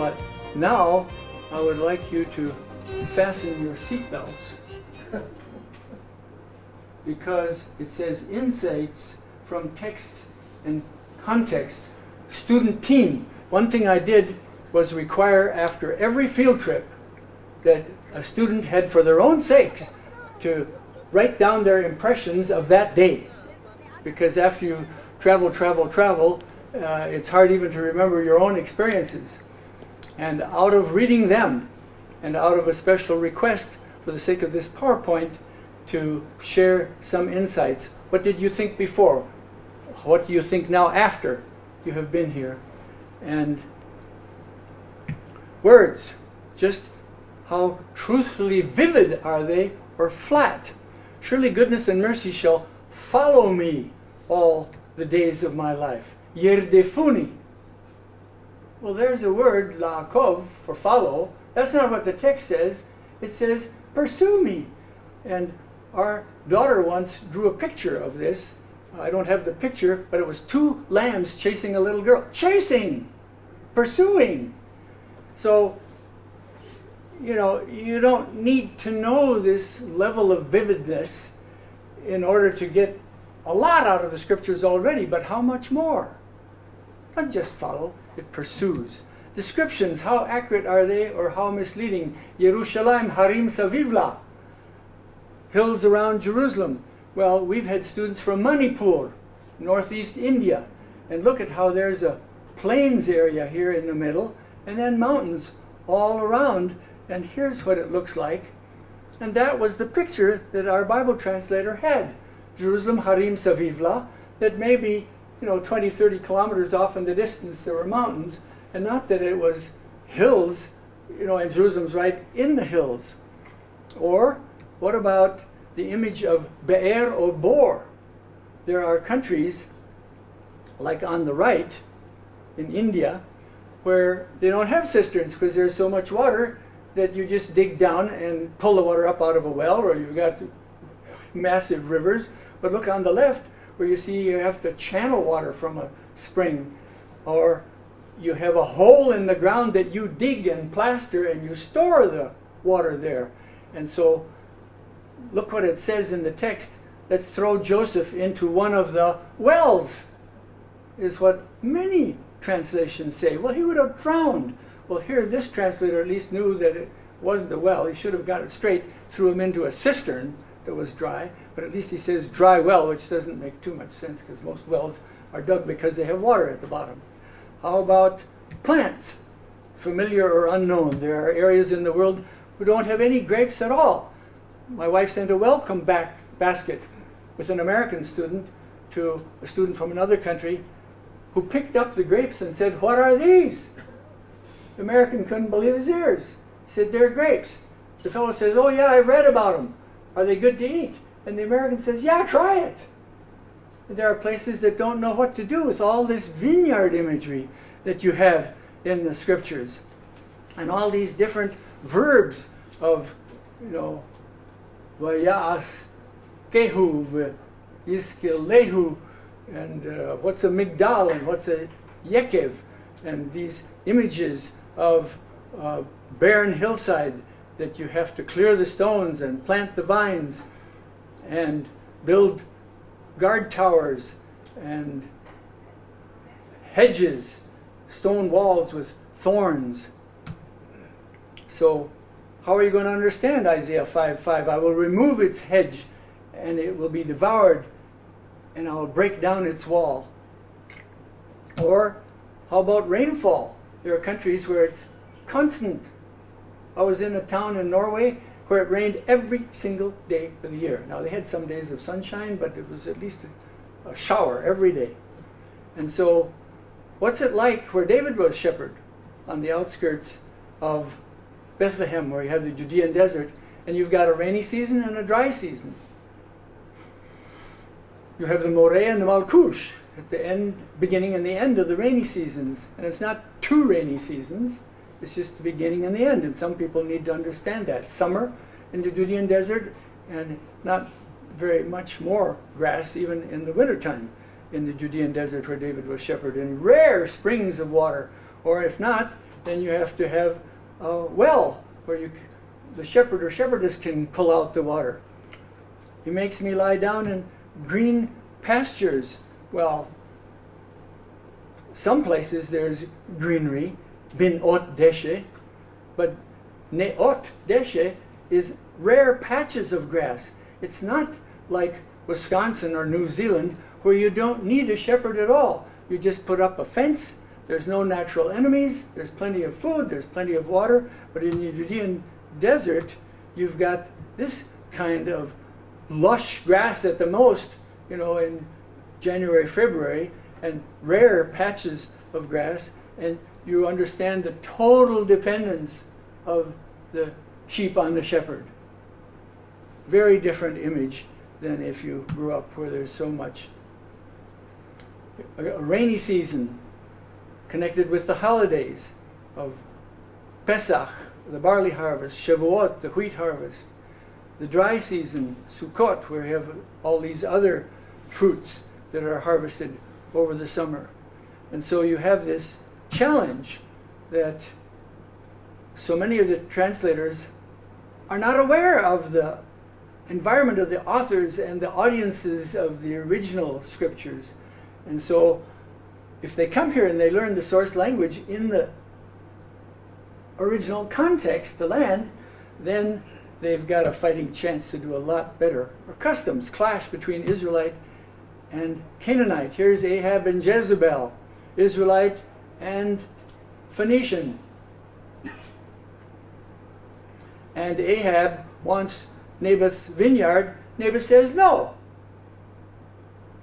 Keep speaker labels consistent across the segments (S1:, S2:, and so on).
S1: But now I would like you to fasten your seatbelts because it says insights from text and context. Student team. One thing I did was require after every field trip that a student had, for their own sakes, to write down their impressions of that day. Because after you travel, it's hard even to remember your own experiences. And out of reading them, and out of a special request for the sake of this PowerPoint, to share some insights. What did you think before? What do you think now after you have been here? And words, just how truthfully vivid are they, or flat? Surely goodness and mercy shall follow me all the days of my life. Yerdefuni. Well, there's a word, la'akov, for follow. That's not what the text says. It says, pursue me. And our daughter once drew a picture of this. I don't have the picture, but it was two lambs chasing a little girl. Chasing! Pursuing! So, you know, you don't need to know this level of vividness in order to get a lot out of the scriptures already, but how much more? Not just follow, it pursues. Descriptions, how accurate are they or how misleading? Yerushalayim harim savivla. Hills around Jerusalem. Well, we've had students from Manipur, northeast India, and look at how there's a plains area here in the middle, and then mountains all around, and here's what it looks like. And that was the picture that our Bible translator had. Jerusalem harim savivla, that maybe, 20, 30 kilometers off in the distance there were mountains, and not that it was hills, and Jerusalem's right in the hills. Or what about the image of Be'er or Bor? There are countries, like on the right, in India, where they don't have cisterns because there's so much water that you just dig down and pull the water up out of a well, or you've got massive rivers. But look on the left, where you see you have to channel water from a spring, or you have a hole in the ground that you dig and plaster and you store the water there. And so look what it says in the text. Let's throw Joseph into one of the wells, is what many translations say. Well, he would have drowned. Well, here this translator at least knew that it wasn't a well. He should have got it straight, threw him into a cistern that was dry, but at least he says dry well, which doesn't make too much sense because most wells are dug because they have water at the bottom. How about plants, familiar or unknown? There are areas in the world who don't have any grapes at all. My wife sent a welcome basket with an American student to a student from another country who picked up the grapes and said, "What are these?" The American couldn't believe his ears. He said, "They're grapes." The fellow says, "Oh yeah, I've read about them. Are they good to eat?" And the American says, "Yeah, try it." And there are places that don't know what to do with all this vineyard imagery that you have in the scriptures. And all these different verbs of, Vayas Kehu, Yiskelehu, and what's a migdal and what's a yekev, and these images of barren hillside that you have to clear the stones and plant the vines and build guard towers and hedges, stone walls with thorns. So how are you going to understand Isaiah 5:5? I will remove its hedge and it will be devoured, and I will break down its wall. Or how about rainfall? There are countries where it's constant. I was in a town in Norway where it rained every single day of the year. Now they had some days of sunshine, but it was at least a shower every day. And so what's it like where David was shepherd, on the outskirts of Bethlehem, where you have the Judean desert, and you've got a rainy season and a dry season. You have the Moreh and the Malkush at the end, beginning and the end of the rainy seasons. And it's not two rainy seasons, it's just the beginning and the end. And some people need to understand that. Summer in the Judean desert, and not very much more grass even in the wintertime in the Judean desert where David was shepherd, and rare springs of water. Or if not, then you have to have a well where the shepherd or shepherdess can pull out the water. He makes me lie down in green pastures. Well, some places there's greenery, bin ot deshe, but neot deshe is rare patches of grass. It's not like Wisconsin or New Zealand where you don't need a shepherd at all. You just put up a fence, there's no natural enemies, there's plenty of food, there's plenty of water, but in the Judean desert, you've got this kind of lush grass at the most, in January, February, and rare patches of grass, and you understand the total dependence of the sheep on the shepherd. Very different image than if you grew up where there's so much. A rainy season connected with the holidays of Pesach, the barley harvest, Shavuot, the wheat harvest. The dry season, Sukkot, where you have all these other fruits that are harvested over the summer. And so you have this challenge that so many of the translators are not aware of the environment of the authors and the audiences of the original scriptures. And so if they come here and they learn the source language in the original context, the land, then they've got a fighting chance to do a lot better. Or customs clash between Israelite and Canaanite. Here's Ahab and Jezebel, Israelite and Phoenician. And Ahab wants Naboth's vineyard. Naboth says no.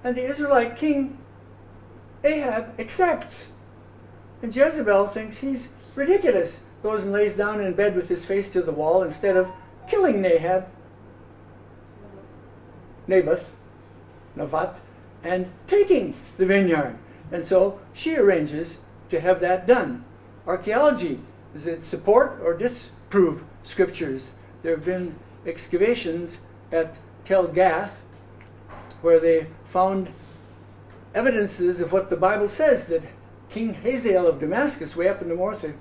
S1: And the Israelite king, Ahab, accepts. And Jezebel thinks he's ridiculous. Goes and lays down in bed with his face to the wall instead of killing Naboth, and taking the vineyard. And so she arranges to have that done. Archaeology, does it support or disprove scriptures? There have been excavations at Tel Gath where they found evidences of what the Bible says, that King Hazael of Damascus, way up in the north, had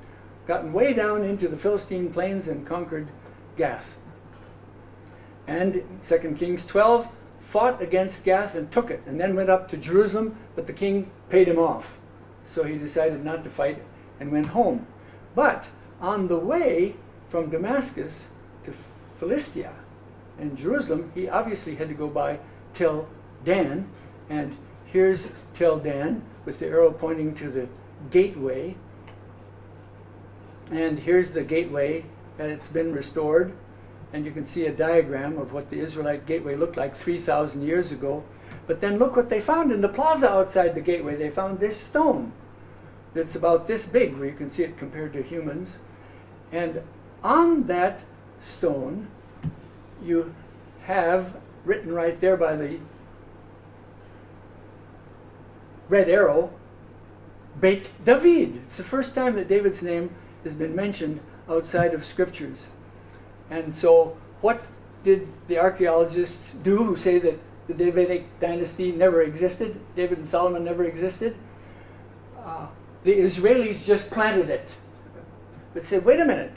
S1: gotten way down into the Philistine plains and conquered Gath. And 2 Kings 12 fought against Gath and took it, and then went up to Jerusalem, but the king paid him off. So he decided not to fight and went home. But on the way from Damascus to Philistia and Jerusalem, he obviously had to go by Tel Dan, and here's Tel Dan with the arrow pointing to the gateway. And here's the gateway, and it's been restored. And you can see a diagram of what the Israelite gateway looked like 3,000 years ago. But then look what they found in the plaza outside the gateway. They found this stone that's about this big, where you can see it compared to humans. And on that stone, you have written right there by the red arrow, Beit David. It's the first time that David's name has been mentioned outside of scriptures. And so what did the archaeologists do who say that the Davidic dynasty never existed? David and Solomon never existed? The Israelis just planted it. But said, wait a minute.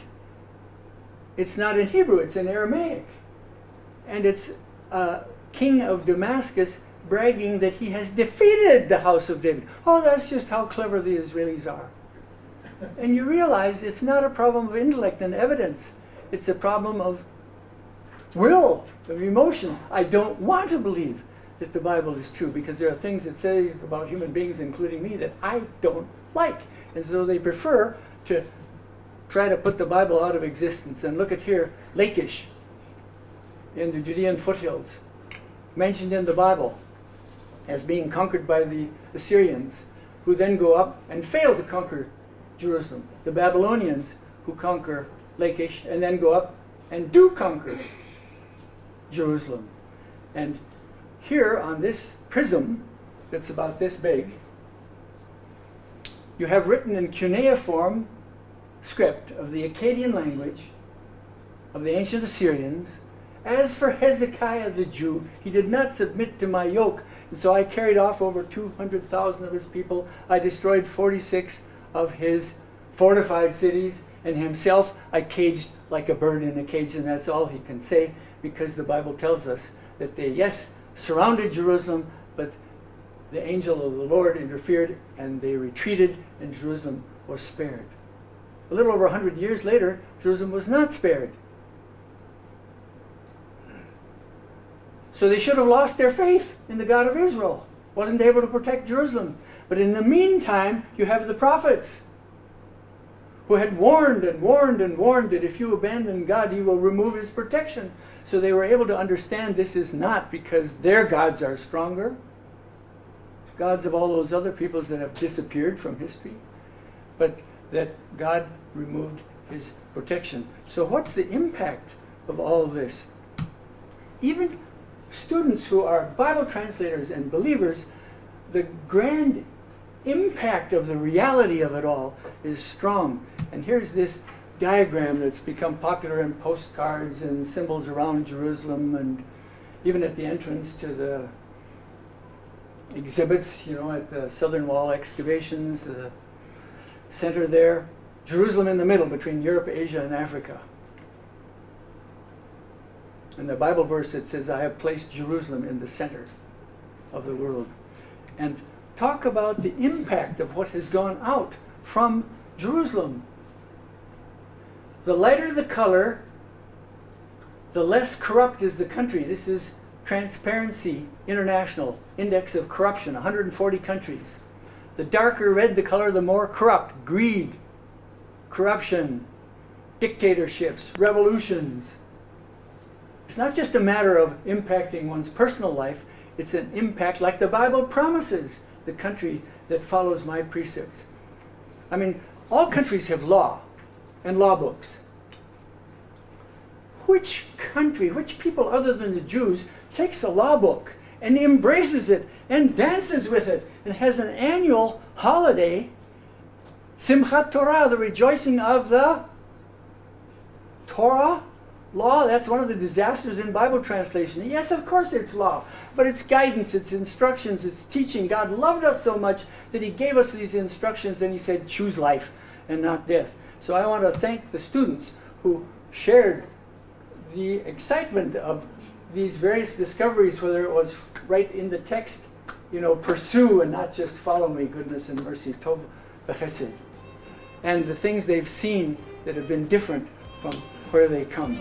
S1: It's not in Hebrew, it's in Aramaic. And it's king of Damascus bragging that he has defeated the house of David. Oh, that's just how clever the Israelis are. And you realize it's not a problem of intellect and evidence. It's a problem of will, of emotions. I don't want to believe that the Bible is true because there are things that say about human beings, including me, that I don't like. And so they prefer to try to put the Bible out of existence. And look at here, Lachish in the Judean foothills, mentioned in the Bible as being conquered by the Assyrians, who then go up and fail to conquer Jerusalem. The Babylonians who conquer Lachish and then go up and do conquer Jerusalem. And here on this prism that's about this big, you have written in cuneiform script of the Akkadian language of the ancient Assyrians, as for Hezekiah the Jew, he did not submit to my yoke, and so I carried off over 200,000 of his people. I destroyed 46 of his fortified cities, and himself I caged like a bird in a cage, and that's all he can say, because the Bible tells us that they, yes, surrounded Jerusalem, but the angel of the Lord interfered and they retreated, and Jerusalem was spared. A little over 100 years later, Jerusalem was not spared. So they should have lost their faith in the God of Israel. Wasn't able to protect Jerusalem. But in the meantime, you have the prophets who had warned and warned and warned that if you abandon God, He will remove His protection. So they were able to understand this is not because their gods are stronger, gods of all those other peoples that have disappeared from history, but that God removed His protection. So what's the impact of all this? Even students who are Bible translators and believers, the grand impact of the reality of it all is strong. And here's this diagram that's become popular in postcards and symbols around Jerusalem, and even at the entrance to the exhibits, you know, at the Southern Wall excavations, the center there. Jerusalem in the middle between Europe, Asia, and Africa. In the Bible verse it says, I have placed Jerusalem in the center of the world. And talk about the impact of what has gone out from Jerusalem. The lighter the color, the less corrupt is the country. This is Transparency International Index of Corruption, 140 countries. The darker red the color, the more corrupt. Greed, corruption, dictatorships, revolutions. It's not just a matter of impacting one's personal life, it's an impact, like the Bible promises, the country that follows my precepts. I mean, all countries have law and law books. Which country, which people other than the Jews takes a law book and embraces it and dances with it and has an annual holiday, Simchat Torah, the rejoicing of the Torah? Law, that's one of the disasters in Bible translation. Yes, of course it's law, but it's guidance, it's instructions, it's teaching. God loved us so much that He gave us these instructions, and He said, choose life and not death. So I want to thank the students who shared the excitement of these various discoveries, whether it was right in the text, you know, pursue and not just follow me, goodness and mercy, tov v'chesed, and the things they've seen that have been different from where they come.